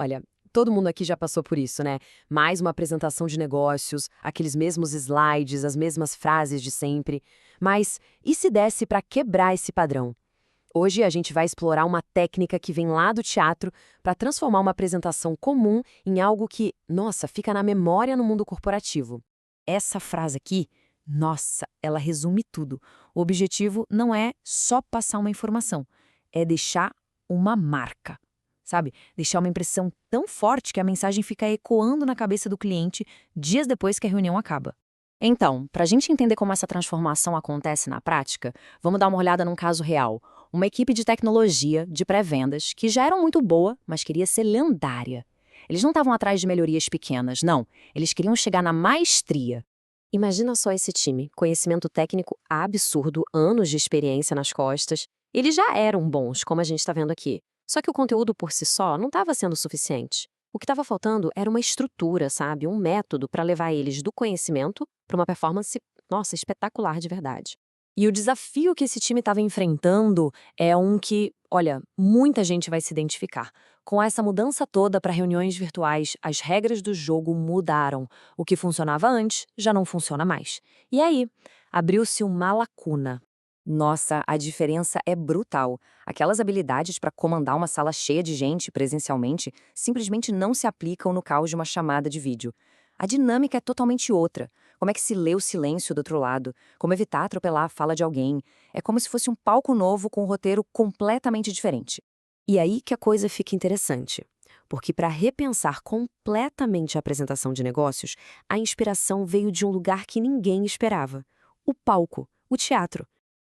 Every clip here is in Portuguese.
Olha, todo mundo aqui já passou por isso, né? Mais uma apresentação de negócios, aqueles mesmos slides, as mesmas frases de sempre. Mas e se desse para quebrar esse padrão? Hoje a gente vai explorar uma técnica que vem lá do teatro para transformar uma apresentação comum em algo que, nossa, fica na memória no mundo corporativo. Essa frase aqui, nossa, ela resume tudo. O objetivo não é só passar uma informação, é deixar uma marca. Sabe? Deixar uma impressão tão forte que a mensagem fica ecoando na cabeça do cliente dias depois que a reunião acaba. Então, para a gente entender como essa transformação acontece na prática, vamos dar uma olhada num caso real. Uma equipe de tecnologia, de pré-vendas, que já era muito boa, mas queria ser lendária. Eles não estavam atrás de melhorias pequenas, não. Eles queriam chegar na maestria. Imagina só esse time, conhecimento técnico absurdo, anos de experiência nas costas. Eles já eram bons, como a gente está vendo aqui. Só que o conteúdo por si só não estava sendo suficiente. O que estava faltando era uma estrutura, sabe? Um método para levar eles do conhecimento para uma performance, nossa, espetacular de verdade. E o desafio que esse time estava enfrentando é um que, olha, muita gente vai se identificar. Com essa mudança toda para reuniões virtuais, as regras do jogo mudaram. O que funcionava antes já não funciona mais. E aí, abriu-se uma lacuna. Nossa, a diferença é brutal. Aquelas habilidades para comandar uma sala cheia de gente presencialmente simplesmente não se aplicam no caos de uma chamada de vídeo. A dinâmica é totalmente outra. Como é que se lê o silêncio do outro lado? Como evitar atropelar a fala de alguém? É como se fosse um palco novo com um roteiro completamente diferente. E aí que a coisa fica interessante. Porque para repensar completamente a apresentação de negócios, a inspiração veio de um lugar que ninguém esperava. O palco, o teatro.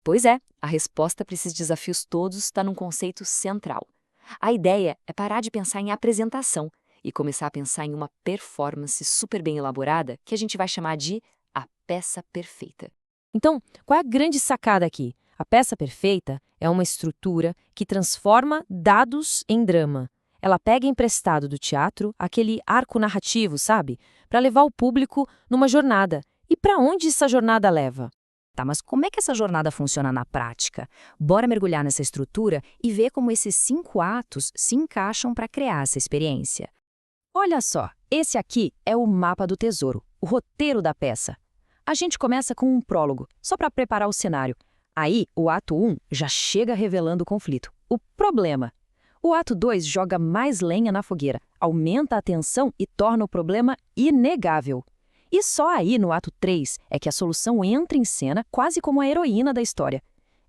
Pois é, a resposta para esses desafios todos está num conceito central. A ideia é parar de pensar em apresentação e começar a pensar em uma performance super bem elaborada que a gente vai chamar de a peça perfeita. Então, qual é a grande sacada aqui? A peça perfeita é uma estrutura que transforma dados em drama. Ela pega emprestado do teatro aquele arco narrativo, sabe? Para levar o público numa jornada. E para onde essa jornada leva? Tá, mas como é que essa jornada funciona na prática? Bora mergulhar nessa estrutura e ver como esses 5 atos se encaixam para criar essa experiência. Olha só, esse aqui é o mapa do tesouro, o roteiro da peça. A gente começa com um prólogo, só para preparar o cenário. Aí, o ato 1 já chega revelando o conflito, o problema. O ato 2 joga mais lenha na fogueira, aumenta a tensão e torna o problema inegável. E só aí, no ato 3, é que a solução entra em cena quase como a heroína da história.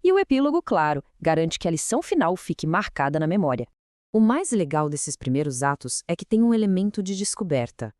E o epílogo, claro, garante que a lição final fique marcada na memória. O mais legal desses primeiros atos é que tem um elemento de descoberta.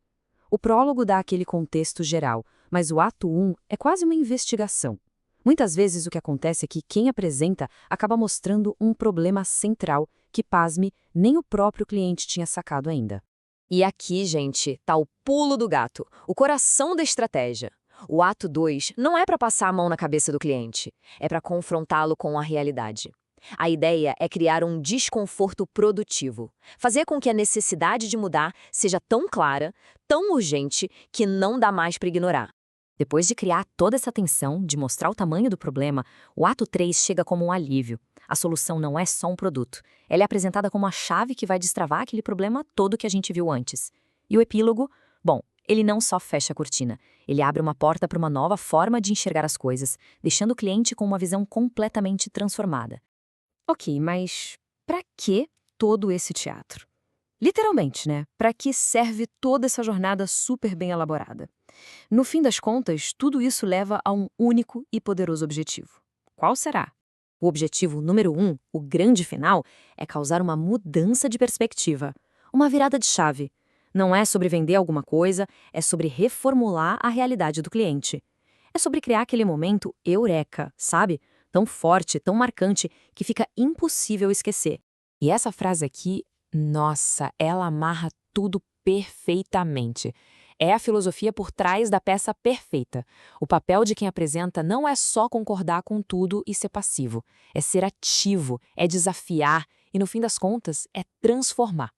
O prólogo dá aquele contexto geral, mas o ato 1 é quase uma investigação. Muitas vezes o que acontece é que quem apresenta acaba mostrando um problema central que, pasme, nem o próprio cliente tinha sacado ainda. E aqui, gente, tá o pulo do gato, o coração da estratégia. O ato 2 não é para passar a mão na cabeça do cliente, é para confrontá-lo com a realidade. A ideia é criar um desconforto produtivo, fazer com que a necessidade de mudar seja tão clara, tão urgente, que não dá mais para ignorar. Depois de criar toda essa tensão, de mostrar o tamanho do problema, o ato 3 chega como um alívio. A solução não é só um produto. Ela é apresentada como a chave que vai destravar aquele problema todo que a gente viu antes. E o epílogo? Bom, ele não só fecha a cortina. Ele abre uma porta para uma nova forma de enxergar as coisas, deixando o cliente com uma visão completamente transformada. Ok, mas para que todo esse teatro? Literalmente, né? Para que serve toda essa jornada super bem elaborada? No fim das contas, tudo isso leva a um único e poderoso objetivo. Qual será? O objetivo número 1, o grande final, é causar uma mudança de perspectiva, uma virada de chave. Não é sobre vender alguma coisa, é sobre reformular a realidade do cliente. É sobre criar aquele momento eureka, sabe? Tão forte, tão marcante, que fica impossível esquecer. E essa frase aqui, nossa, ela amarra tudo perfeitamente. É a filosofia por trás da peça perfeita. O papel de quem apresenta não é só concordar com tudo e ser passivo. É ser ativo, é desafiar e, no fim das contas, é transformar.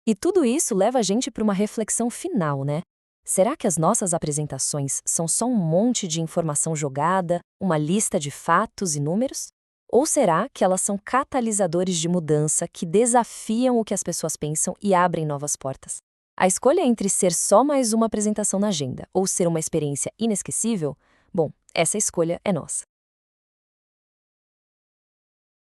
E tudo isso leva a gente para uma reflexão final, né? Será que as nossas apresentações são só um monte de informação jogada, uma lista de fatos e números? Ou será que elas são catalisadores de mudança que desafiam o que as pessoas pensam e abrem novas portas? A escolha entre ser só mais uma apresentação na agenda ou ser uma experiência inesquecível, bom, essa escolha é nossa.